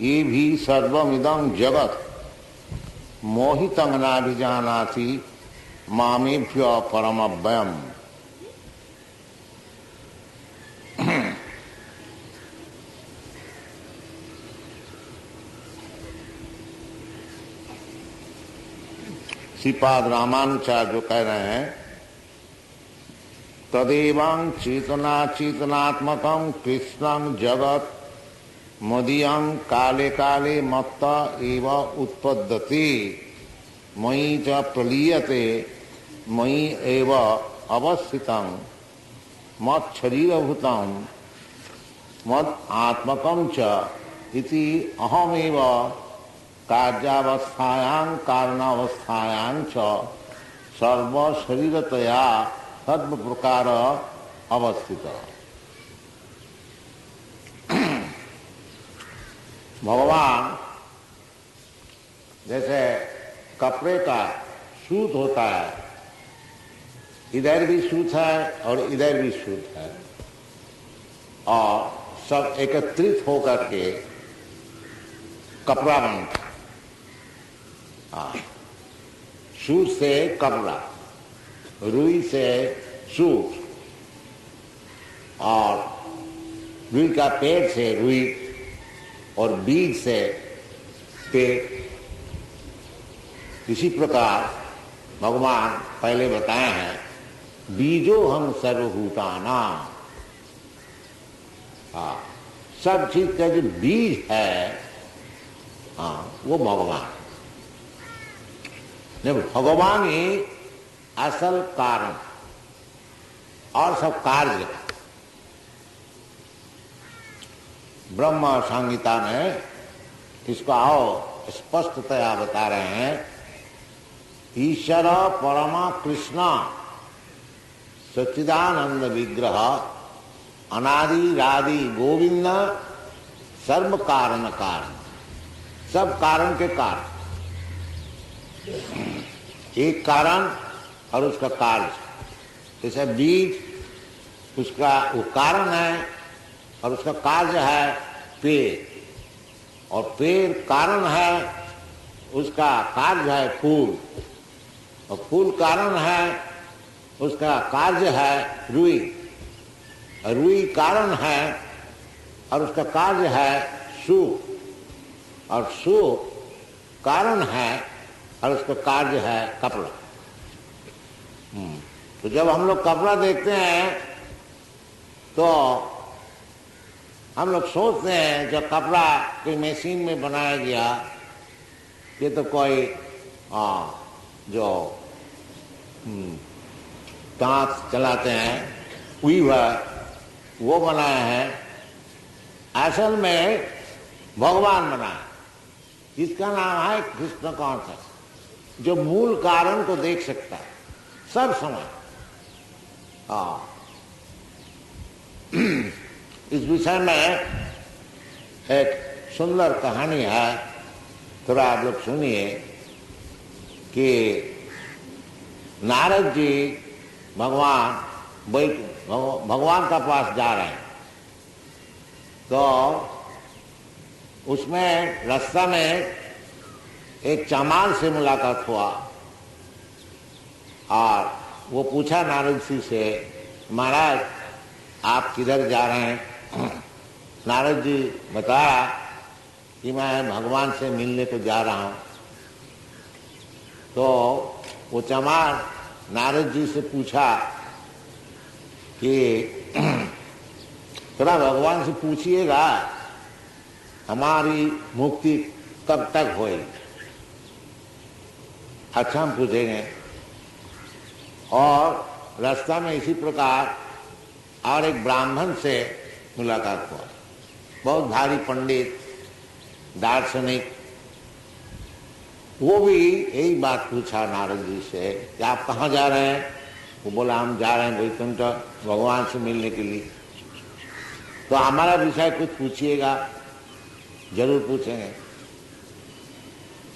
ये भी सर्वमिदं जगत मोहितं नाभिजानाति मामेभ्य परमव्ययम्। श्रीपाद रामानुचार्य जो कह रहे हैं, तदेवं चेतना चेतनात्मकं कृष्णं जगत मदीयं काले काले मत्ता एव उत्पद्यते मयि च प्रलीयते मयि एव अवस्थितं मत् शरीरभूतं मत् आत्मकं च इति अहमेव कार्यावस्थायां कारणावस्थायां च सर्व शरीरतया सर्व प्रकार अवस्थित। भगवान जैसे कपड़े का सूत होता है, इधर भी सूत है और इधर भी सूत है, और सब एकत्रित होकर के कपड़ा बनता है। सूत से कपड़ा, रुई से सूत, और रुई का पेड़ से रुई और बीज से पेड़। इसी प्रकार भगवान पहले बताए हैं, बीजो हम सर्वभूताना। सब चीज का जो बीज है वो भगवान। भगवान ही असल कारण और सब कार्य। ब्रह्म संहिता में इसको आओ स्पष्टतया बता रहे हैं, ईश्वर परमा कृष्ण सच्चिदानंद विग्रह अनादि रादि गोविंद सर्व कारण कारण, सब कारण के कारण। एक कारण और उसका कार्य। जैसे बीज उसका वो कारण है और उसका कार्य है पेड़, और पेड़ कारण है, उसका कार्य है फूल, और फूल कारण है, उसका कार्य है रुई, और रुई कारण है और उसका कार्य है सूत, और सूत कारण है और उसका कार्य है कपड़ा। तो जब हम लोग कपड़ा देखते हैं तो हम लोग सोचते हैं जो कपड़ा कोई मशीन में बनाया गया, ये तो कोई जो दांत चलाते हैं वीवर वो बनाया है। असल में भगवान बनाया, जिसका नाम है कृष्ण कॉन्सेप्ट, जो मूल कारण को देख सकता है सब समय। इस विषय में एक सुंदर कहानी है, थोड़ा आप लोग सुनिए कि नारद जी भगवान का पास जा रहे हैं, तो उसमें रास्ता में एक चमार से मुलाकात हुआ, और वो पूछा नारद जी से, महाराज आप किधर जा रहे हैं? नारद जी बताया कि मैं भगवान से मिलने को जा रहा हूँ। तो वो चमार नारद जी से पूछा कि थोड़ा भगवान से पूछिएगा हमारी मुक्ति कब तक होएगी। अच्छा हम पूछेंगे। और रास्ता में इसी प्रकार और एक ब्राह्मण से मुलाकात हुआ, बहुत भारी पंडित दार्शनिक। वो भी यही बात पूछा नारद जी से कि आप कहाँ जा रहे हैं? वो बोला हम जा रहे हैं वैकुंठ भगवान से मिलने के लिए। तो हमारा विषय कुछ पूछिएगा। जरूर पूछेंगे।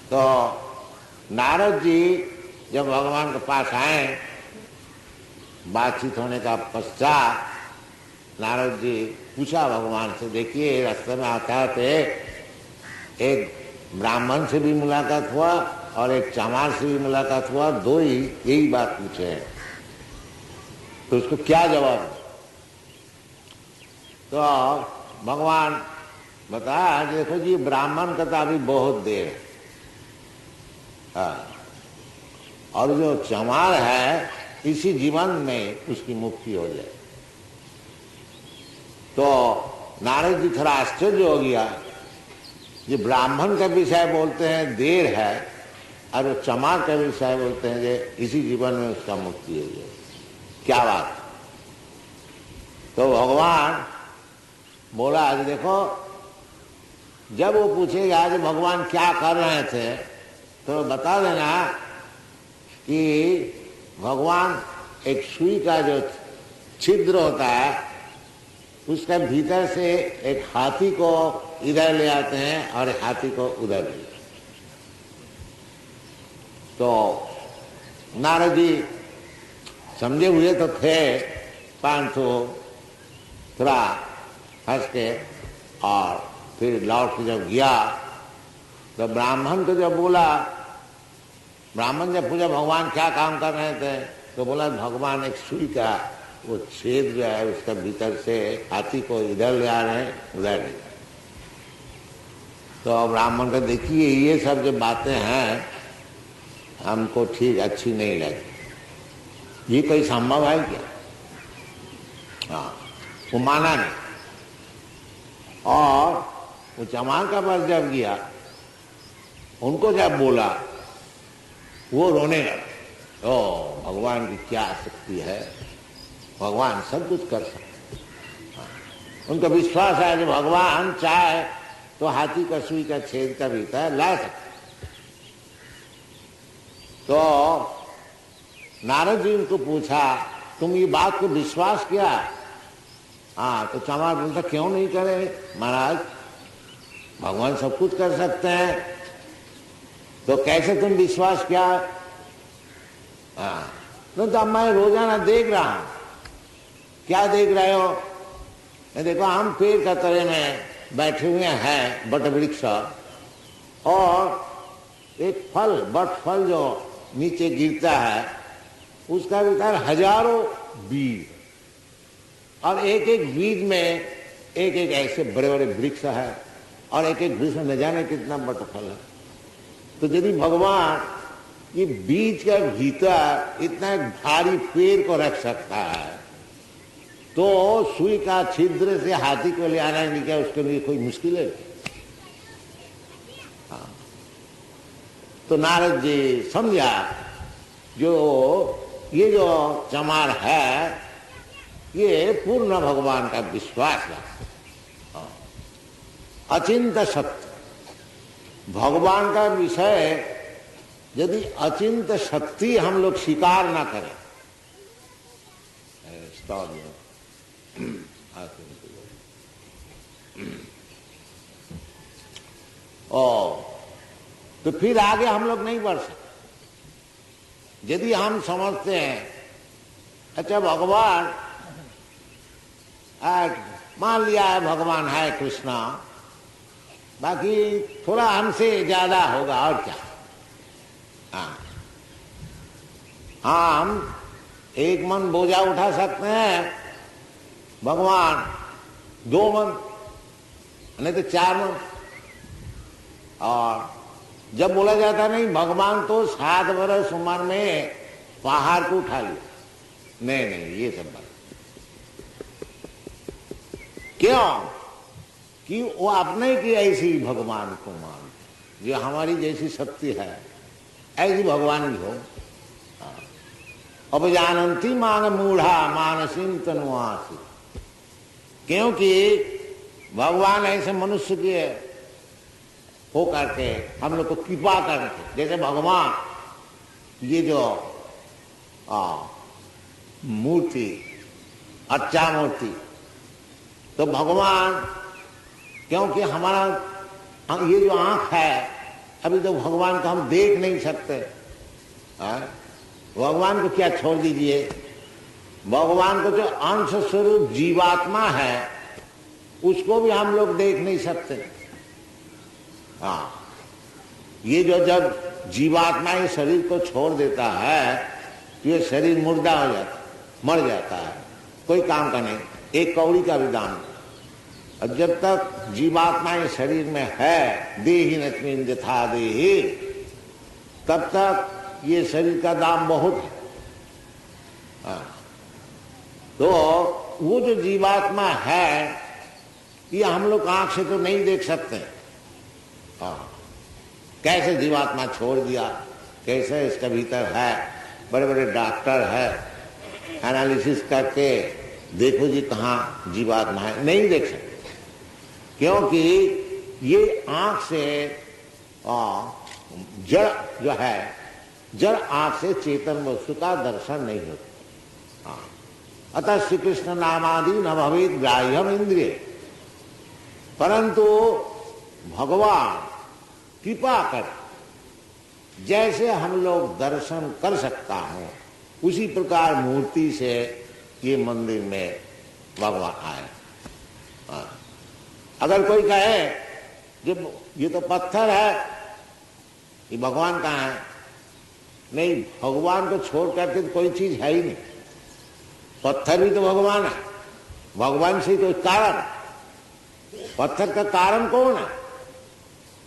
तो नारद जी जब भगवान के पास आए, बातचीत होने का पश्चात नारद जी पूछा भगवान से, देखिए रास्ते में आता थे एक ब्राह्मण से भी मुलाकात हुआ और एक चमार से भी मुलाकात हुआ, दो ही यही बात पूछे हैं, तो उसको क्या जवाब? तो भगवान बताया, देखो जी ब्राह्मण का तो अभी बहुत देर है, हाँ, और जो चमार है इसी जीवन में उसकी मुक्ति हो जाए। तो नारद जी थोड़ा आश्चर्य हो गया, ये ब्राह्मण का विषय बोलते हैं देर है, और वो चमार का विषय बोलते हैं कि इसी जीवन में उसका मुक्ति हो जाए, क्या बात? तो भगवान बोला, आज देखो जब वो पूछेगा आज भगवान क्या कर रहे थे, तो बता देना कि भगवान एक सुई का जो छिद्र होता है उसके भीतर से एक हाथी को इधर ले आते हैं और एक हाथी को उधर ले आते हैं। तो नारद जी समझे हुए तो थे, परंतु थोड़ा हंस के और फिर लौट के जब गया तो ब्राह्मण को जब बोला, ब्राह्मण जब पूछा भगवान क्या काम कर रहे थे, तो बोला भगवान एक सुई का वो छेद जो है उसका भीतर से हाथी को इधर ले आ रहे हैं, उधर ले जा रहे हैं। तो ब्राह्मण का देखिए ये सब जो बातें हैं हमको ठीक अच्छी नहीं लगी, ये कोई संभव है क्या? हाँ, वो माना नहीं। और वो चमार का पास जब गया, उनको जब बोला, वो रोने लगे। ओ भगवान की क्या शक्ति है, भगवान सब कुछ कर सकते। उनका विश्वास है कि भगवान चाहे तो हाथी का सुई का छेद का भीतर ला सकते। तो नारद जी उनको पूछा, तुम ये बात को विश्वास किया? हाँ, तो चमार बोलता क्यों नहीं करे महाराज, भगवान सब कुछ कर सकते हैं, तो कैसे तुम विश्वास किया? हाँ, तो अब मैं रोजाना देख रहा हूं। क्या देख रहे हो? देखो हम पेड़ का तले में बैठे हुए हैं, बट वृक्ष, और एक फल बट फल जो नीचे गिरता है उसका भीतर हजारों बीज, और एक एक बीज में एक एक ऐसे बड़े बड़े वृक्ष है, और एक एक वृक्ष में न जाने कितना बट फल है। तो यदि भगवान ये बीज के भीतर इतना एक भारी पेड़ को रख सकता है, तो सुई का छिद्र से हाथी को ले आना नहीं, क्या उसके लिए कोई मुश्किल है? हाँ। तो नारद जी समझा जो ये जो चमार है ये पूर्ण भगवान का विश्वास है। हाँ। अचिंत शक्ति, भगवान का विषय यदि अचिंत शक्ति हम लोग स्वीकार ना करें, तो फिर आगे हम लोग नहीं बढ़ सकते। यदि हम समझते हैं अच्छा भगवान, मान लिया है भगवान है कृष्णा, बाकी थोड़ा हमसे ज्यादा होगा और क्या, हाँ, हम एक मन बोझा उठा सकते हैं, भगवान 2 मन नहीं तो 4 मन। और जब बोला जाता नहीं भगवान तो 7 बरस उम्र में पहाड़ को उठा लिया, नहीं नहीं ये सब बात क्यों कि वो अपने की ऐसी भगवान को मानते, जो हमारी जैसी शक्ति है ऐसी भगवान भी हो। अब जानती मांग मूढ़ा मानसिन तनुआसी, क्योंकि भगवान ऐसे मनुष्य के हो करके हम लोग को कृपा करके, जैसे भगवान ये जो मूर्ति अच्छा मूर्ति, तो भगवान क्योंकि हमारा ये जो आंख है अभी तो भगवान को हम देख नहीं सकते, भगवान को क्या छोड़ दीजिए, भगवान को जो अंश स्वरूप जीवात्मा है उसको भी हम लोग देख नहीं सकते। हाँ, ये जो जब जीवात्मा ये शरीर को छोड़ देता है तो ये शरीर मुर्दा हो जाता, मर जाता है, कोई काम का नहीं, एक कौड़ी का भी दाम। और जब तक जीवात्मा ये शरीर में है, देहि नस्मिन् यथा देहि, तब तक ये शरीर का दाम बहुत है। हाँ। तो वो जो जीवात्मा है ये हम लोग आंख से तो नहीं देख सकते। हाँ, कैसे जीवात्मा छोड़ दिया, कैसे इसके भीतर है, बड़े बड़े डॉक्टर है, एनालिसिस करके देखो जी कहाँ जीवात्मा है, नहीं देख सकते, क्योंकि ये आंख से जड़ जो है, जड़ आंख से चेतन वस्तु का दर्शन नहीं होता। हाँ, अतः श्री कृष्ण नामादि न भवेद ग्राह्यम इंद्रिय, परंतु भगवान कृपा कर जैसे हम लोग दर्शन कर सकता हूं उसी प्रकार मूर्ति से ये मंदिर में भगवान आए। अगर कोई कहे जब ये तो पत्थर है, ये भगवान कहाँ है? नहीं, भगवान को छोड़ करके तो कोई चीज है ही नहीं। पत्थर भी तो भगवान है, भगवान से तो कारण, पत्थर का कारण कौन है?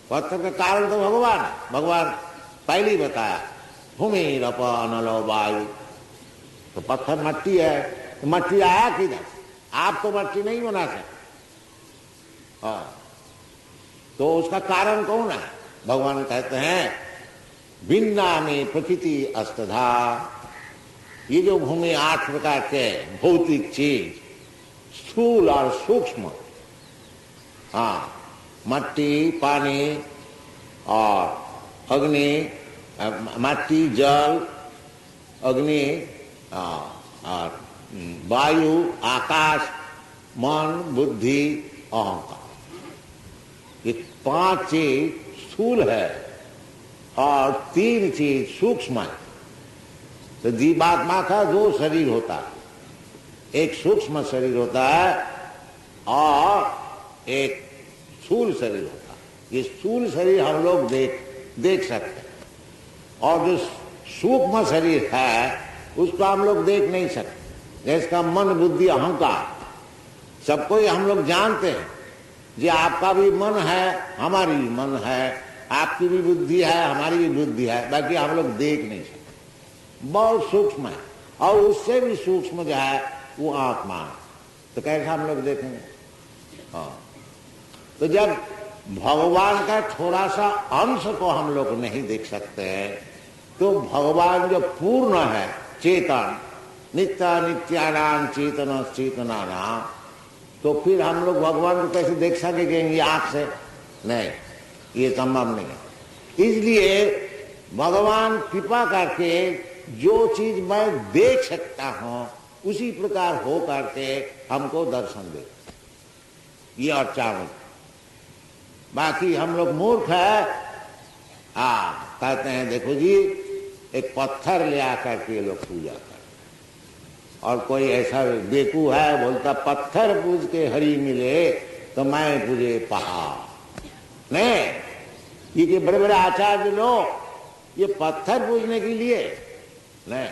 पत्थर का कारण तो भगवान है। भगवान पहले ही बताया, भूमिरप अनलो वायु, तो पत्थर मट्टी है, तो मट्टी आया किधर? आप तो मट्टी नहीं बना सकते। हाँ, तो उसका कारण कौन है? भगवान कहते हैं भिन्ना में प्रकृति अस्तधा, ये जो भूमि 8 प्रकार के भौतिक चीज, स्थूल और सूक्ष्म, हाँ, मट्टी, पानी और अग्नि, मट्टी, जल, अग्नि और वायु, आकाश, मन, बुद्धि, अहंकार, ये 5 चीज स्थूल है और 3 चीज सूक्ष्म है। तो जीवात्मा का 2 शरीर होता है, एक सूक्ष्म शरीर होता है और एक स्थूल शरीर होता है। ये स्थूल शरीर हम लोग देख सकते हैं, और जो सूक्ष्म शरीर है उसको हम लोग देख नहीं सकते। जिसका मन, बुद्धि, अहंकार, सबको हम लोग जानते हैं जी, आपका भी मन है, हमारी भी मन है, आपकी भी बुद्धि है, हमारी भी बुद्धि है, बाकी हम लोग देख नहीं सकते, बहुत सूक्ष्म है। और उससे भी सूक्ष्म जो है वो आत्मा है, तो कैसा हम लोग देखेंगे? हाँ, तो जब भगवान का थोड़ा सा अंश को हम लोग नहीं देख सकते हैं, तो भगवान जो पूर्ण है, चेतन, नित्य नित्यानां चेतन चेतनानां, तो फिर हम लोग भगवान को कैसे देख सकेंगे आंख से? नहीं, ये संभव नहीं है। इसलिए भगवान कृपा करके जो चीज मैं देख सकता हूं उसी प्रकार हो करके हमको दर्शन दे, ये और चावल। बाकी हम लोग मूर्ख है, कहते हैं देखो जी एक पत्थर ले आकर के ये लोग पूजा कर, और कोई ऐसा बेकू है बोलता पत्थर पूज के हरि मिले तो मैं पूजे पहाड़। नहीं, ये बड़े बड़े आचार्य लोग ये पत्थर पूजने के लिए नहीं,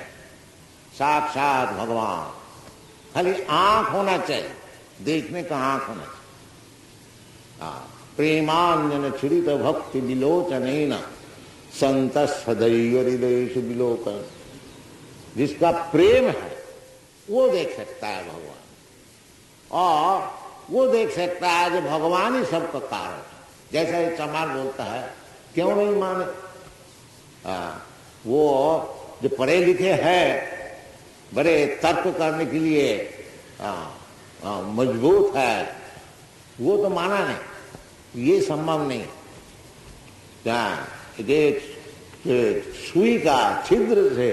साक्षात भगवान, खाली आंख होना चाहिए, देखने का आंख होना चाहिए। प्रेमान्यन छुरित भक्ति विलोचन संत सदैव हृदय विलोकन, जिसका प्रेम है वो देख सकता है भगवान, और वो देख सकता है जो भगवान ही सबका कारण है। जैसा ये चमार बोलता है, क्यों नहीं माने? वो जो पढ़े लिखे हैं, बड़े तर्क करने के लिए मजबूत है, वो तो माना नहीं, ये संभव नहीं। सुई का छिद्र से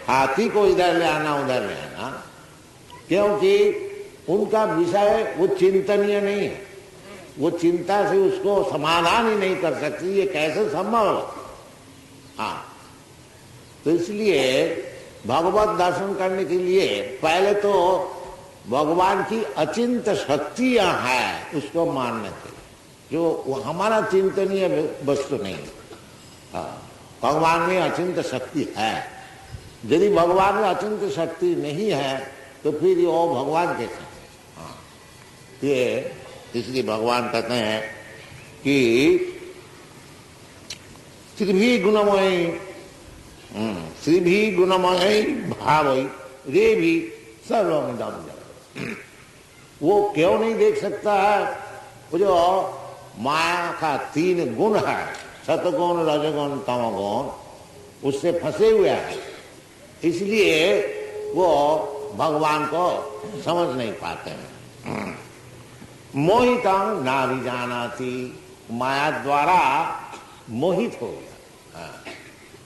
हाथी को इधर ले आना उधर ले आना, क्योंकि उनका विषय वो चिंतनीय नहीं है, वो चिंता से उसको समाधान ही नहीं कर सकती, ये कैसे संभव हो? तो इसलिए भगवत दर्शन करने के लिए पहले तो भगवान की अचिंत शक्तियां हैं उसको मानना चाहिए, जो हमारा चिंतनीय वस्तु नहीं। भगवान में अचिंत शक्ति है। यदि भगवान में अचिंत शक्ति नहीं है तो फिर ये वो भगवान कैसे? ये इसलिए भगवान कहते हैं कि श्री भी गुणमयी भावई रे भी सर्वमिदं। वो क्यों नहीं देख सकता है? वो जो माया का 3 गुण है, सतगुण, रजगुण, तमगुण, उससे फंसे हुए हैं, इसलिए वो भगवान को समझ नहीं पाते हैं। मोहितं नाभिजानाति, माया द्वारा मोहित हो गया।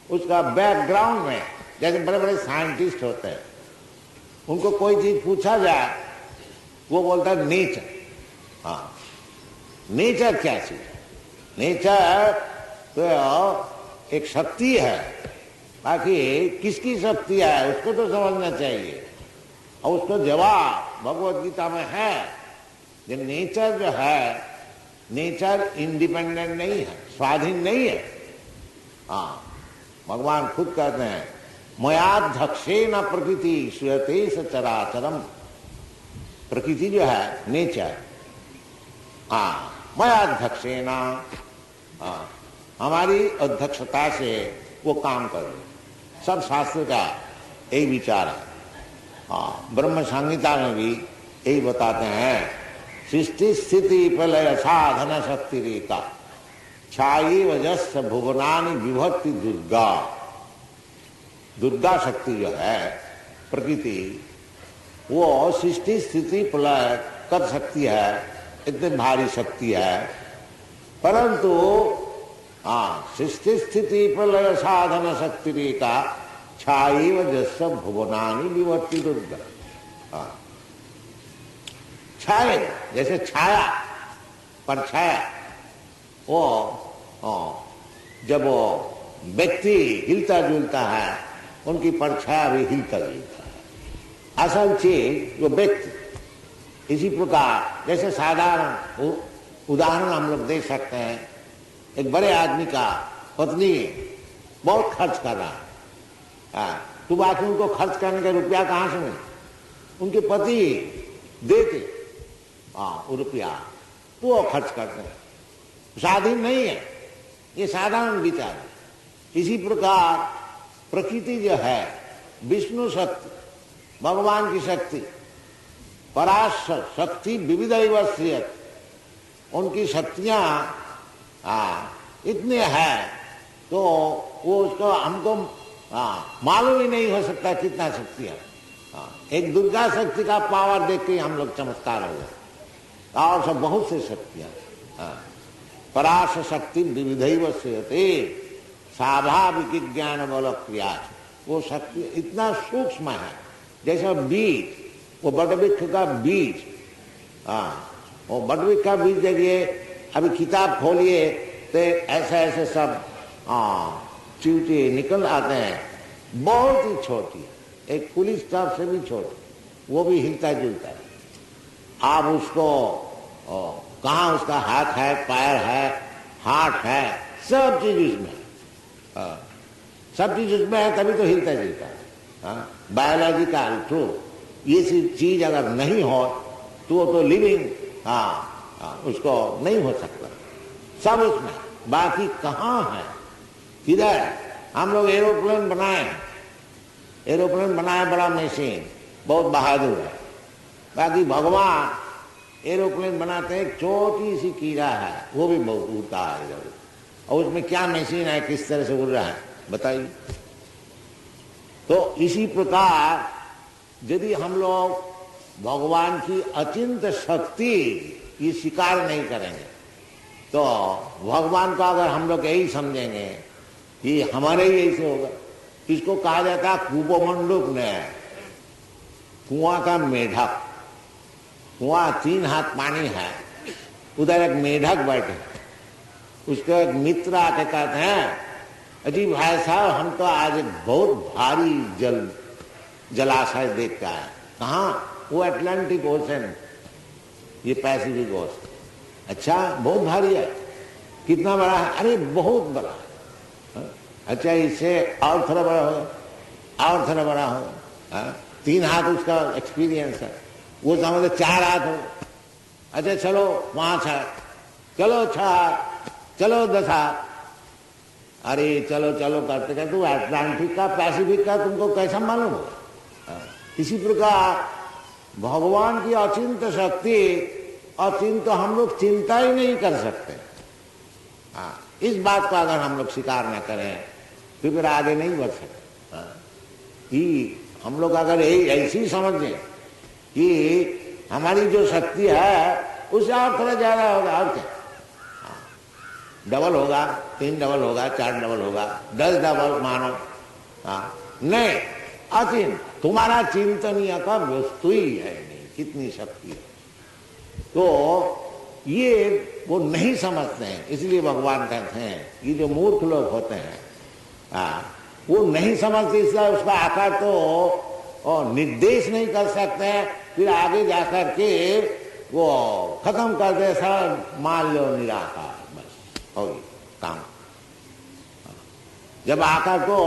उसका बैकग्राउंड में, जैसे बड़े बड़े साइंटिस्ट होते हैं, उनको कोई चीज पूछा जाए वो बोलता है नेचर। नेचर क्या चीज है? नेचर तो एक शक्ति है, बाकी किसकी शक्ति है उसको तो समझना चाहिए। और उसको जवाब भगवत गीता में है। ये नेचर जो है, नेचर इंडिपेंडेंट नहीं है, स्वाधीन नहीं है। भगवान खुद कहते हैं मयाध्यक्षेन प्रकृति श्रूयते सचराचरम। प्रकृति जो है, नेचर, मयाध्यक्षेन, हमारी अध्यक्षता से वो काम करे। सब शास्त्र का यही विचार है। ब्रह्म संहिता में भी यही बताते हैं, सृष्टि स्थिति प्रलय साधन शक्ति रेखा छाई वजस भुवनानि विभक्ति दुर्गा। दुर्गा शक्ति जो है, प्रकृति, वो सृष्टि स्थिति प्रलय कर सकती है, इतनी भारी शक्ति है। परंतु सृष्टि स्थिति प्रलय साधन शक्ति रेखा छाई वजस भुवनानि विभक्ति दुर्गा। छाया, जैसे छाया, परछाया, वो जब वो व्यक्ति हिलता जुलता है, उनकी परछाया भी हिलता जुलता है। असल चीज वो व्यक्ति। इसी प्रकार जैसे साधारण उदाहरण हम लोग दे सकते हैं, एक बड़े आदमी का पत्नी बहुत खर्च कर रहा है, तो बाकी उनको खर्च करने का रुपया कहाँ से मिले? उनके पति देते वो रुपया, तो वो खर्च करते हैं। स्वाधीन नहीं है, ये साधारण विचार है। इसी प्रकार प्रकृति जो है, विष्णु शक्ति, भगवान की शक्ति, पराशर शक्ति विविधैव श्रियते, उनकी शक्तियां इतने हैं तो वो उसको हमको मालूम ही नहीं हो सकता कितना शक्ति है। एक दुर्गा शक्ति का पावर देख के हम लोग चमत्कार हो जाए। और सब बहुत से शक्तियां, पराश शक्ति विविधैव श्रियते स्वाभाविक ज्ञान बल क्रिया। वो शक्ति इतना सूक्ष्म है, जैसे बीज, वो बटवृक्ष का बीज, वो बटवृक्ष का बीज देखिए, अभी किताब खोलिए तो ऐसे ऐसे सब चींटी निकल आते हैं, बहुत ही छोटी, एक पुलिस स्टाफ से भी छोटी, वो भी हिलता जुलता है। आप उसको कहाँ उसका हाथ है, पैर है, हाथ है, सब चीज उसमें है, सब चीज उसमें है, तभी तो हिलता जुलता है। बायोलॉजिकल ट्रूथ, ये चीज अगर नहीं हो तो वो तो लिविंग उसको नहीं हो सकता, सब उसमें। बाकी कहाँ है, किधर? हम लोग एरोप्लेन बनाए, एरोप्लेन बनाए, बड़ा मशीन, बहुत बहादुर है। बाकी भगवान एरोप्लेन बनाते हैं, एक छोटी सी कीड़ा है, वो भी बहुत उड़ता है इधर, और उसमें क्या मशीन है, किस तरह से उड़ रहा है बताइए। तो इसी प्रकार यदि हम लोग भगवान की अचिंत शक्ति ये स्वीकार नहीं करेंगे, तो भगवान को अगर हम लोग यही समझेंगे कि हमारे ही ऐसे होगा, इसको कहा जाता है कूपमंडूक में कुआं का मेढक। कुआं 3 हाथ पानी है, उधर एक मेढक बैठे, उसके एक मित्र आके कहते हैं, अजी भाई साहब, हम तो आज बहुत भारी जलाशय देख का है। कहाँ? वो अटलांटिक ओशन, ये पैसिफिक ओशन। अच्छा बहुत भारी है, कितना बड़ा है? अरे बहुत बड़ा है। अच्छा इससे और थोड़ा बड़ा होगा, और थोड़ा बड़ा होगा। 3 हाथ उसका एक्सपीरियंस है, वो समझे 4 हाथ हो। अच्छा चलो 5 हाथ, चलो 6 हाथ, चलो 10 हाथ। अरे चलो चलो करते करते तो अटलांटिक का पैसिफिक का तुमको कैसा मालूम होगा? इसी प्रकार भगवान की अचिंत शक्ति, अचिंत तो हम लोग चिंता ही नहीं कर सकते। इस बात का अगर हम लोग स्वीकार न करें तो फिर आगे नहीं बढ़ सकते। हम लोग अगर ऐसी समझें कि हमारी जो शक्ति है उससे और थोड़ा ज्यादा होगा, और क्या डबल होगा, 3 डबल होगा, 4 डबल होगा, 10 डबल मानो। नहीं, अचिंत, तुम्हारा चिंतनीय का वस्तु ही है नहीं, कितनी शक्ति है। तो ये वो नहीं समझते हैं, इसलिए भगवान कहते हैं ये जो मूर्ख लोग होते हैं वो नहीं समझते, इसलिए उसका आकार तो निर्देश नहीं कर सकते हैं, फिर आगे जाकर के वो खत्म कर दे, सब मान लो निराकार, बस हो गई काम। जब आकर तो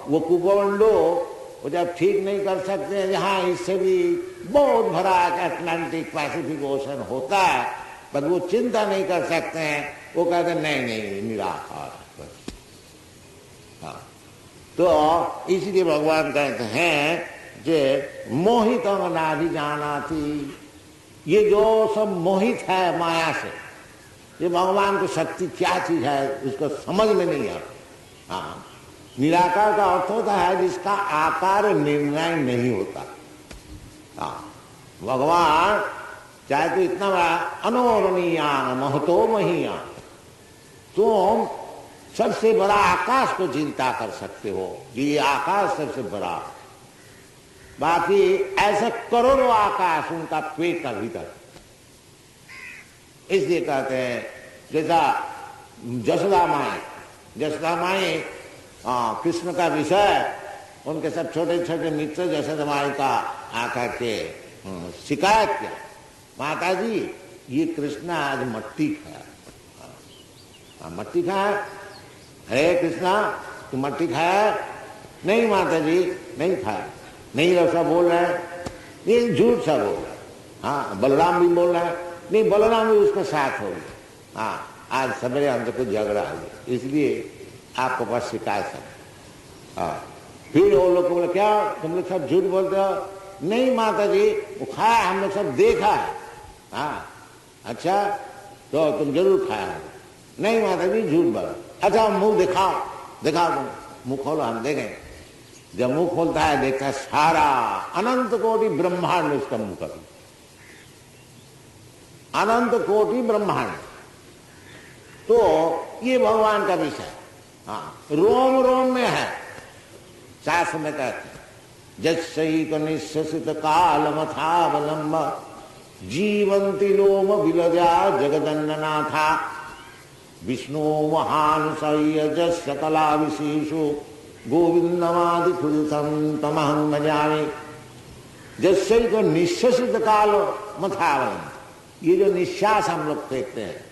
वो कुपमंडो वो जब ठीक नहीं कर सकते हैं, जहाँ इससे भी बहुत भरा अटलांटिक पैसिफिक ओशन होता है, पर वो चिंता नहीं कर सकते हैं, वो कहते नहीं नहीं निराकार बस। तो इसलिए भगवान कहते हैं जे मोहित ना भी जाना थी, ये जो सब मोहित है माया से, ये भगवान की शक्ति क्या चीज है उसको समझ में नहीं आता। निराकार का अर्थ होता है जिसका आकार निर्णय नहीं होता। भगवान चाहे तो इतना बड़ा अनोरणीयान महतो महीयान, तुम सबसे बड़ा आकाश को चिंता कर सकते हो, ये आकाश सबसे बड़ा, बाकी ऐसे करोड़ों आकाश उनका पेट का भीतर। इसलिए कहते हैं जैसा जसोदा माई कृष्ण का विषय, उनके सब छोटे छोटे मित्र जसोदा माई का आकर के शिकायत किया, माता जी ये कृष्ण आज मट्टी खाया। मट्टी खाया? अरे कृष्णा तू मट्टी खाया? नहीं माता जी नहीं खाया। नहीं ऐसा बोल रहा है, ये झूठ सा बोल रहा है। हाँ बलराम भी बोल रहा है, नहीं बलराम भी उसके साथ हो गया। हाँ आज सवेरे हमसे कुछ झगड़ा हो गया, इसलिए आपके पास शिकायत है। फिर वो लोग बोले क्या तुम लोग सब झूठ बोलते हो? नहीं माता जी वो खाया, हम लोग सब देखा है। हाँ अच्छा तो तुम जरूर खाया है। नहीं माता जी झूठ बोला। अच्छा मुंह दिखाओ, दिखाओ तुम मुंह खोलो हम देखें। जब मुंह खोलता है देखता है सारा अनंत कोटि ब्रह्मांड उसका मुंह कर, अनंत कोटि ब्रह्मांड। तो ये भगवान का विषय रोम रोम में है। शास्त्र में कहते हैं जस्सैक निश्वसित कालमथावलंब जीवंति लोम विलजा जगदन्ननाथा विष्णु महानुसय्य जस्य कला विशेषो गोविंदमादि खुदितम तमहं भजामि। जस्सैक निश्वसित काल मथावलंब, ये जो निश्वास हम लोग फेंकते हैं,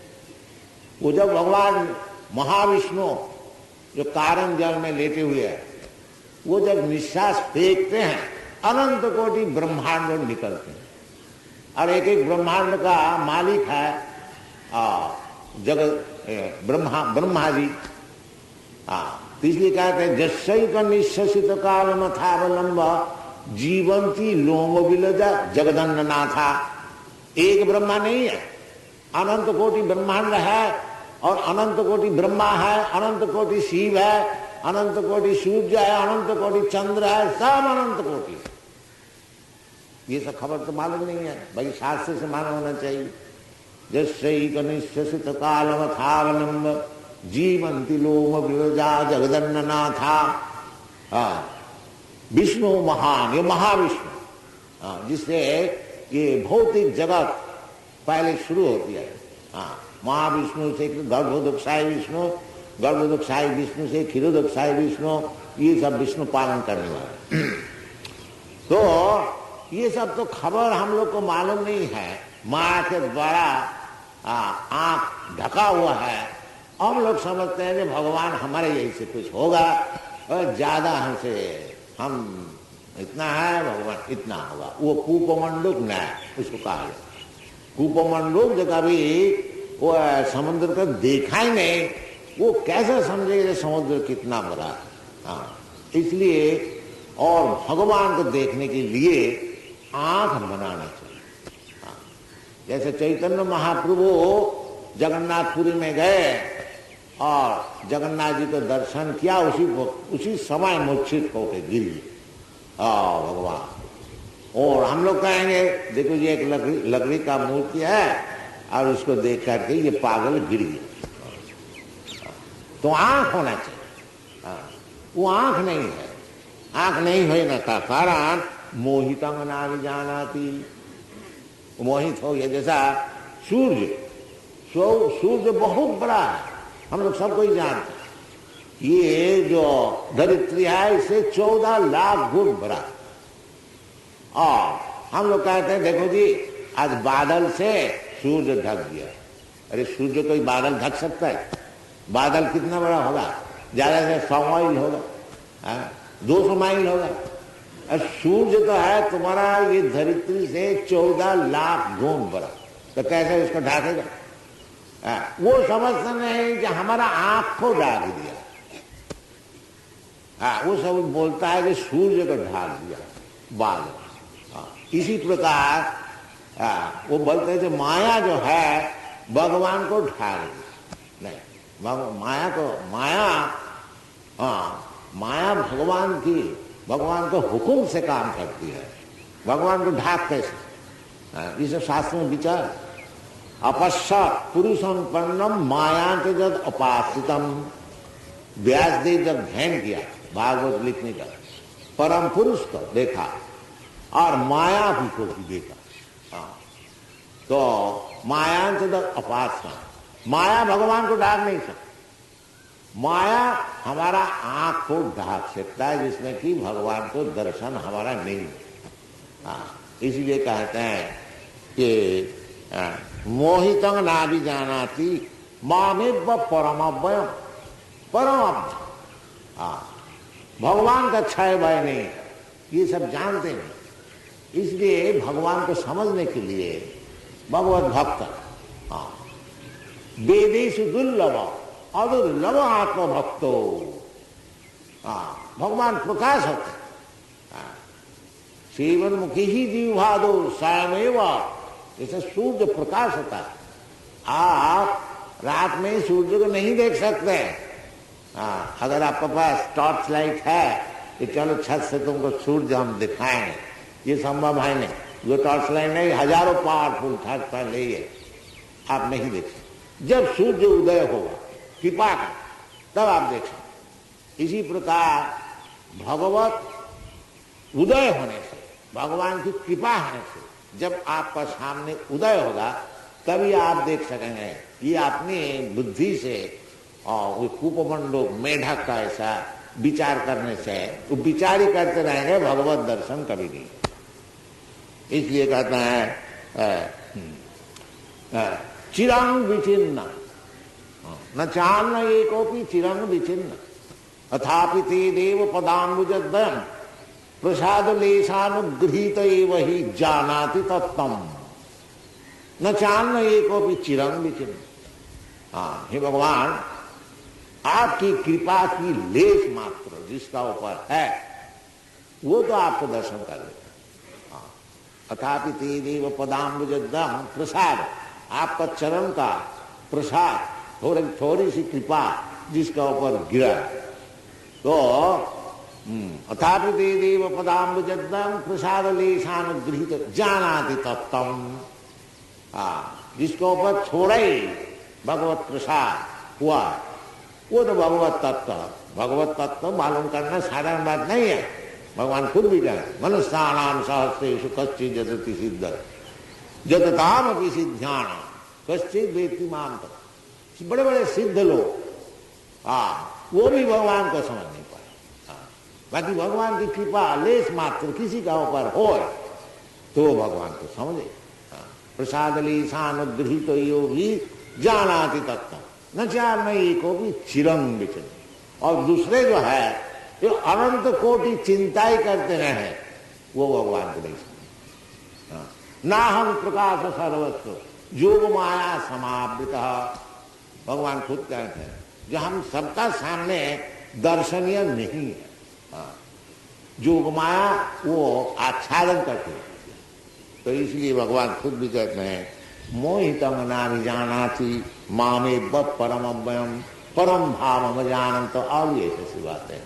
वो जब भगवान महाविष्णु जो कारण जल में लेटे हुए हैं, वो जब निश्वास फेंकते हैं अनंत कोटि ब्रह्मांड निकलते हैं। और एक एक ब्रह्मांड का मालिक है जगत ब्रह्मा जी। इसलिए कहते हैं जस्सैक निश्वसित काल मथावलंब जीवंती लोम विलजा जगदन्ननाथा। एक ब्रह्मा नहीं है, अनंत कोटि ब्रह्मांड है, और अनंत कोटि ब्रह्मा है, अनंत कोटि शिव है, अनंत कोटि सूर्य है, अनंत कोटि चंद्र है, सब अनंत कोटि। ये सब खबर तो मालूम नहीं है भाई, शास्त्र से मालूम होना चाहिए। जस्सैक निश्वसित कालमथावलंब जीवंति लोम विलजा जगदन्ननाथा। विष्णु महान, ये महाविष्णु जिससे ये भौतिक जगत पहले शुरू होती है। महाविष्णु से गर्भोदकशाही विष्णु, गर्भोदकशाही विष्णु से क्षीरोदकशाही विष्णु, ये सब विष्णु पालन करने वाले। तो ये सब तो खबर हम लोग को मालूम नहीं है, माया के द्वारा आंख ढका हुआ है, हम लोग समझते हैं कि भगवान हमारे यही से कुछ होगा और ज्यादा हमसे, हम इतना है भगवान इतना होगा। वो कूपमंडूक न उसको कहा जाए। कूपमंडूक जो कभी वो समुद्र को देखा ही नहीं, वो कैसे समझेगा समुद्र कितना बड़ा। इसलिए और भगवान को देखने के लिए आंख बनाना चाहिए। जैसे चैतन्य महाप्रभु जगन्नाथपुरी में गए और जगन्नाथ जी को दर्शन किया, उसी समय मूर्छित होकर गिर गए भगवान। और हम लोग कहेंगे देखो ये एक लकड़ी का मूर्ति है और उसको देख करके ये पागल गिर गया। तो आंख होना चाहिए, वो आंख नहीं है। आंख नहीं होने का कारण मोहितंग ना भी जानाती, मोहित हो गया। जैसा सूर्य बहुत बड़ा है, हम लोग सबको ही जानते हैं। ये जो धरित्री है इससे 14 लाख गुण बड़ा। और हम लोग कहते हैं देखो जी आज बादल से सूर्य ढक गया। अरे सूर्य कोई बादल ढक सकता है? बादल कितना बड़ा होगा? ज्यादा से 100 माइल होगा, 200 माइल होगा। और सूर्य तो है तुम्हारा ये धरित्री से 14 लाख गुण बड़ा, तो कैसे उसको ढाकेगा? वो समझते नहीं कि हमारा आंख को ढाक दिया। वो सब बोलता है कि सूर्य को ढाक दिया बादल। इसी प्रकार वो बोलते हैं कि माया जो है भगवान को ढाक दी। नहीं, माया भगवान को हुक्म से काम करती है। भगवान को ढाक कैसे? इसे शास्त्र में विचार। अपश्चात पुरुषोत्पन्नम माया के जब उपासितम, व्यासदेव जब ध्यान किया भागवत लिखने का, परम पुरुष को देखा और माया भी को भी देखा। तो माया से जब उपासना, माया भगवान को ढाक नहीं सकती। माया हमारा आंख को ढाक सकता है, जिसमें कि भगवान को दर्शन हमारा नहीं। इसलिए कहते हैं कि मोहितंग ना भी जानाती मामेव परमव्ययम, परम भगवान का क्षय भय नहीं, ये सब जानते नहीं। इसलिए भगवान को समझने के लिए भगवत भक्त वेदेषु दुर्लभ अदुर्लभ आत्मभक्तो, भगवान प्रकाश होते। सेवन मुखी ही जीवभादो स्वयमेव, जैसे सूर्य प्रकाश होता है। आप रात में सूर्य को नहीं देख सकते। अगर आपके पास टॉर्च लाइट है कि चलो छत से तुमको सूर्य हम दिखाएं, ये संभव है नहीं। जो टॉर्च लाइट नहीं, हजारों पावरफुल टॉर्च पर ले, आप नहीं देख सकते। जब सूर्य उदय होगा कृपा का, तब आप देख सकते। इसी प्रकार भगवत उदय होने से, भगवान की कृपा होने से जब आपका सामने उदय होगा तभी आप देख सकेंगे। ये अपनी बुद्धि से और कूपमंडूक मेढक का ऐसा विचार करने से वो विचार ही करते रहेंगे, भगवत दर्शन कभी नहीं। इसलिए कहता है चिरंग विचिन्न न चान्न एकोपि चिरंग विचिन्न अथापि ते देव पदाम्बुजद्वयम् प्रसाद लेशानुगृहीत एव हि जानाति तत्तम न चान्न एकोपि चिरंग विचिन्न। हे भगवान, आपकी कृपा की लेश मात्र जिसका ऊपर है वो तो आपको दर्शन कर लेगा। अथापि ते देव पदाम्बुजद्वयम् प्रसाद, आपका चरण का प्रसाद, थोड़ी सी कृपा जिसका ऊपर गिरा, तो अथापि ते देव पदाम्बुजद्वयम् प्रसाद लेशानुगृहीत जानाति तत्तम, जिसके ऊपर थोड़ा ही भगवत प्रसाद हुआ वो तो भगवत तत्व। भगवत तत्व मालूम करना साधारण बात नहीं है। भगवान खुद भी कहे मनुष्याणाम सहस्रेषु कश्चित् जतति सिद्ध जततामपि सिद्ध्यान कश्चित् वेत्ति माम तत्। बड़े बड़े सिद्ध लोग वो भी भगवान को समझ नहीं पाए। बाकी भगवान की कृपा लेस मात्र किसी का ऊपर हो तो भगवान को समझे। प्रसाद लीसान गृहीत योगी जानाति तत्व न चार नहीं को भी चिरंग विचल। और दूसरे जो है जो अनंत कोटि चिंता ही करते रहे वो भगवान को नहीं समझते। ना हम प्रकाश सर्वस्व योग माया समावृत। भगवान खुद कहते हैं जो हम सबका सामने दर्शनीय नहीं है, योग माया वो आच्छादन करते हैं। तो इसलिए भगवान खुद भी कहते हैं मोहितम नाभिजानाति मामे परम अव्ययम परम भाव जानन। तो और ये ऐसी बात है।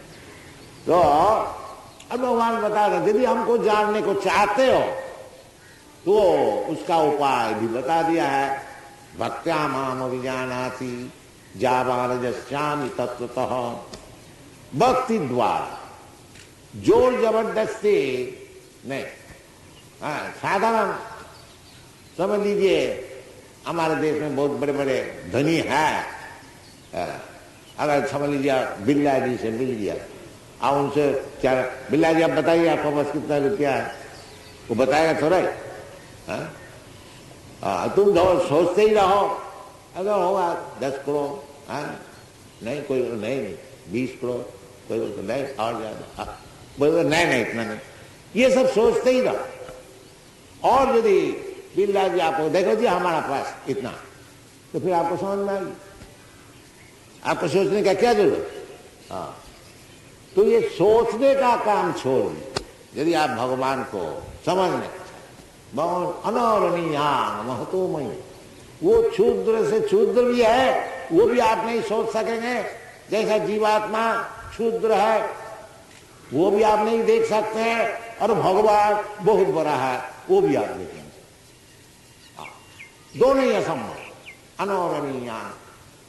तो अब भगवान बता रहे यदि हमको जानने को चाहते हो तो उसका उपाय भी बता दिया है। भक्त्या माम अभिजानाति जावारजस्यामि तत्वतः। भक्ति द्वारा, जोर जबरदस्ती नहीं। साधारण समझ लीजिए हमारे देश में बहुत बड़े बड़े धनी हैं, अगर समझ लीजिए बिरला जी से मिल गया आप उनसे क्या बिरला जी आप बताइए आपका पास कितना रुपया है, वो बताएगा थोड़ा ही। तुम सोचते ही रहो अगर होगा 10 करोड़, नहीं कोई नहीं 20 करोड़, कोई नहीं और ज्यादा, बोल नहीं इतना नहीं, ये सब सोचते ही रहो। और यदि बिरला जी आपको देखो जी हमारा पास इतना, तो फिर आपको समझ में आएगी, आपको सोचने का क्या जरूरत। तो ये सोचने का काम छोड़ दीजिए। यदि आप भगवान को समझने भगवान अनौरणीयान महतोमयी, वो क्षुद्र से क्षुद्र भी है, वो भी आप नहीं सोच सकेंगे। जैसा जीवात्मा क्षुद्र है वो भी आप नहीं देख सकते हैं, और भगवान बहुत बड़ा है वो भी आप देखेंगे। दोनों ही असंभव, अनौरणीयान।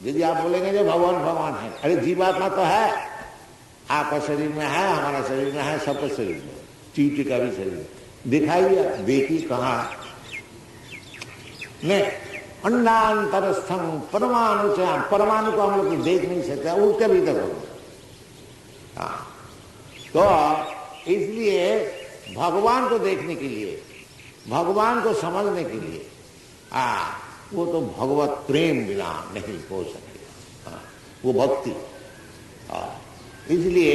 यदि आप बोलेंगे जो भगवान भगवान है, अरे जीवात्मा तो है, आपका शरीर में है, हमारा शरीर में है, सबका शरीर में, चींटी का भी शरीर दिखाइए, देखिए कहाँ नहीं। अंडांतरस्थम परमाणु से, परमाणु को हम लोग देख नहीं सकते, उनके भी देखो। तो इसलिए भगवान को देखने के लिए, भगवान को समझने के लिए वो तो भगवत प्रेम बिना नहीं हो सकेगा, वो भक्ति। इसलिए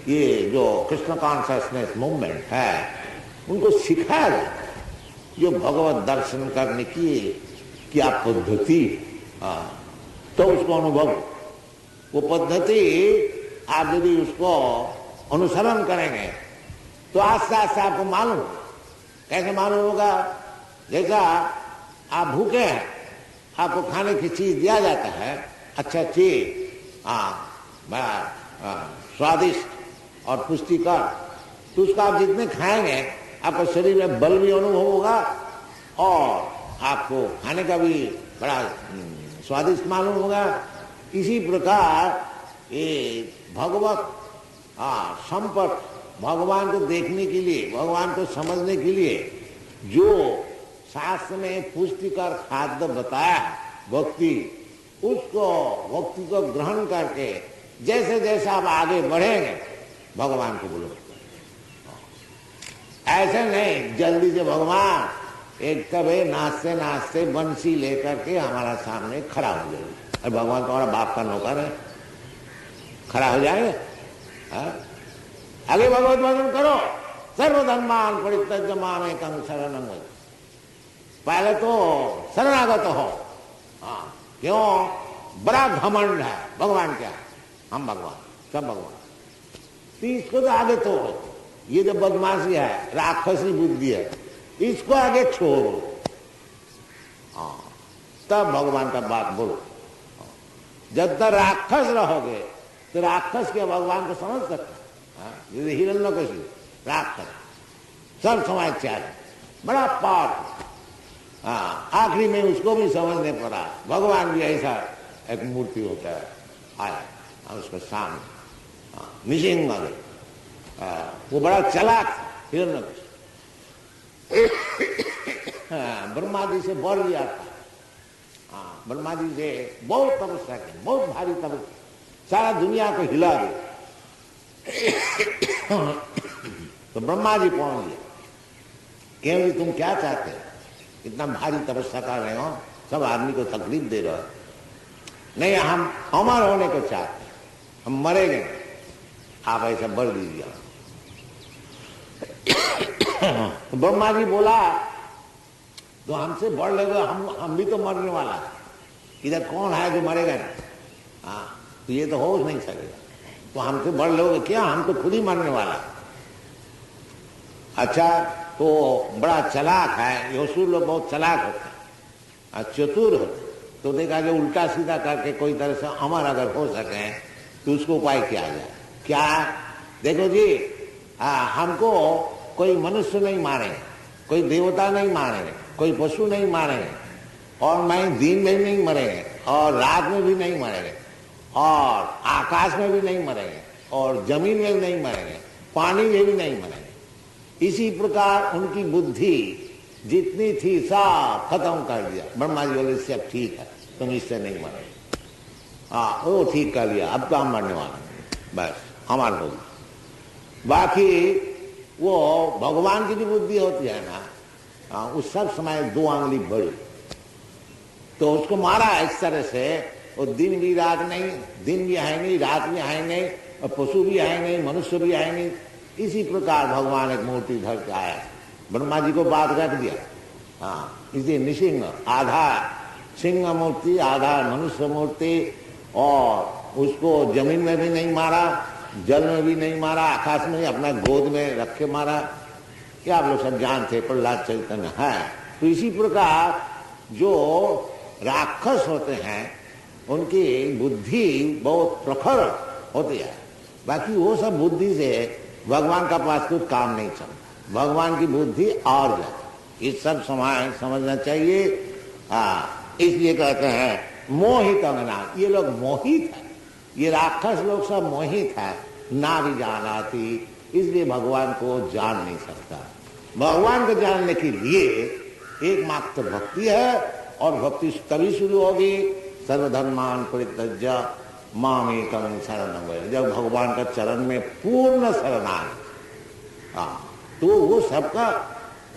ये जो कृष्ण कॉन्शियसनेस मूवमेंट है उनको सिखाया जाए जो भगवत दर्शन करने की क्या पद्धति, तो उसको अनुभव, वो पद्धति आप यदि उसको अनुसरण करेंगे तो आस्ते आस्ते आपको मालूम। कैसे मालूम होगा? जैसा आप भूखे हैं, आपको खाने की चीज दिया जाता है, अच्छा चीज, बड़ा स्वादिष्ट और पुष्टिकर, तो उसको आप जितने खाएंगे आपको शरीर में बल भी अनुभव होगा और आपको खाने का भी बड़ा स्वादिष्ट मालूम होगा। इसी प्रकार ये भगवत संपर्क, भगवान को देखने के लिए, भगवान को समझने के लिए जो शास्त्र में पुष्टिकर खाद्य बताया भक्ति, उसको भक्ति को ग्रहण करके जैसे जैसे आप आगे बढ़ेंगे भगवान को बोलो। ऐसे नहीं जल्दी से भगवान एक कभी नाचते नाचते बंसी लेकर के हमारा सामने खड़ा हो जाएगा, अरे भगवान तुम्हारा बाप का नौकर है, खड़ा हो जाएगा। आगे भगवत भजन करो, सर्वधर्मान परित्यज्य मामेकं शरणं व्रज। पहले तो शरणागत हो। क्यों? बड़ा घमंड है, भगवान क्या है, हम भगवान, सब भगवान। तो इसको तो आगे तो ये जो बदमाशी है, राक्षसी बुद्धि है, इसको आगे छोड़ो, तब भगवान का बात बोलो। जब तक राक्षस रहोगे तो राक्षस के भगवान को समझ सकते, जैसे हिरण्यकशिपु राक्षस, सब समाज चाहे, बड़ा पाठ, आखिरी में उसको भी समझने पड़ा भगवान भी ऐसा एक मूर्ति होता है, आया उसके सामने निशिंग आ गए। वो बड़ा चालाक हिरण्यकशिपु, ब्रह्मा जी से बढ़ लिया था। ब्रह्मा जी से बहुत तपस्या की, बहुत भारी तपस्या, सारा दुनिया को हिला दे। तो ब्रह्मा जी पहुंच गए, क्योंकि तुम क्या चाहते हो? इतना भारी तपस्या कर रहे हो, सब आदमी को तकलीफ दे रहे हो। नहीं, हम अमर होने को चाहते हैं, हम मरेंगे, आप ऐसा बढ़ दीजिए। तो ब्रह्मा जी बोला तो हमसे बढ़ लेगा, हम भी तो मरने वाला है, इधर कौन है जो मरेगा नहीं? हाँ, तो ये तो हो नहीं सकेगा, तो हमसे बढ़ लोगे क्या? हम तो खुद ही मरने वाला। अच्छा, तो बड़ा चलाक है, योसूर लोग बहुत चलाक होते हैं, चतुर होते। तो देखा जो उल्टा सीधा करके कोई तरह से अमर अगर हो सके तो उसको उपाय किया जाए। क्या? देखो जी, हमको कोई मनुष्य नहीं मारे, कोई देवता नहीं मारे, कोई पशु नहीं मारे, और मैं दिन में भी नहीं मरेंगे, और रात में भी नहीं मरेंगे, और आकाश में भी नहीं मरेंगे, और जमीन में भी नहीं मरेंगे, पानी में भी नहीं मरेंगे। इसी प्रकार उनकी बुद्धि जितनी थी सब खत्म कर दिया। ब्रह्मा जी बोले इससे अब ठीक है, तुम इससे नहीं मरोगे। हाँ, वो ठीक कर लिया, अब तो हम मरने वाले, बस हमारा होगी। बाकी वो भगवान की जो बुद्धि होती है ना, उस सब समय 2 आंगली बड़ी, तो उसको मारा इस तरह से, वो दिन भी रात नहीं, दिन भी है नहीं, रात भी है नहीं, और पशु भी है नहीं, मनुष्य भी है नहीं। इसी प्रकार भगवान एक मूर्ति धर के आया, ब्रह्मा जी को बात रख दिया। हाँ, इसी निसिंह, आधा सिंह मूर्ति, आधा मनुष्य मूर्ति, और उसको जमीन में भी नहीं मारा, जल में भी नहीं मारा, आकाश में अपना गोद में रख के मारा। क्या आप लोग सब जानते, प्रहलाद चैतन्य है। तो इसी प्रकार जो राक्षस होते हैं उनकी बुद्धि बहुत प्रखर होती है, बाकी वो सब बुद्धि से भगवान का पास कुछ काम नहीं चलता, भगवान की बुद्धि और जाती। इस सब समय समझना चाहिए। इसलिए कहते हैं मोहित अंगना, ये लोग मोहित है, ये राक्षस लोग सब मोहित है, ना भी जाना थी, इसलिए भगवान को जान नहीं सकता। भगवान को जानने के लिए एकमात्र भक्ति है, और भक्ति तभी शुरू होगी सर्वधर्मान परित्यज्य मामेकं शरणं व्रज, जब भगवान का चरण में पूर्ण शरणागति, तो वो सबका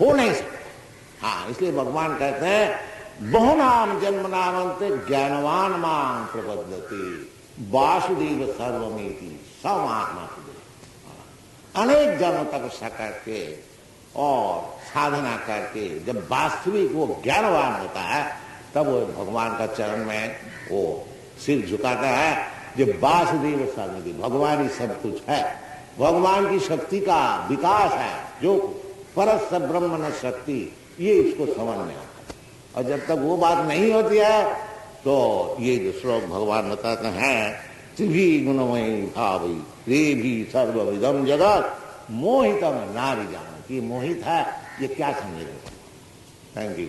हो नहीं सकता। इसलिए भगवान कहते हैं बहुनाम जन्मनामन्ते ज्ञानवान मां प्रपद्यते वासुदेव सर्वमेति समात्मा। अनेक जन्म तपस्या करके और साधना करके जब वास्तविक वो ज्ञानवान होता है, तब वो भगवान का चरण में वो सिर झुकाता है। जब वासुदेव सर्वमेति, भगवान ही सब कुछ है, भगवान की शक्ति का विकास है, जो परस ब्रह्म न शक्ति, ये इसको समझ में आता है। और जब तक वो बात नहीं होती है तो ये जो श्लोक भगवान बताते हैं, त्रिभी गुणमयी भावी रे भी सर्वविदम जगत मोहितम नारी जानती, ये मोहित है, ये क्या समझेगा? Thank you.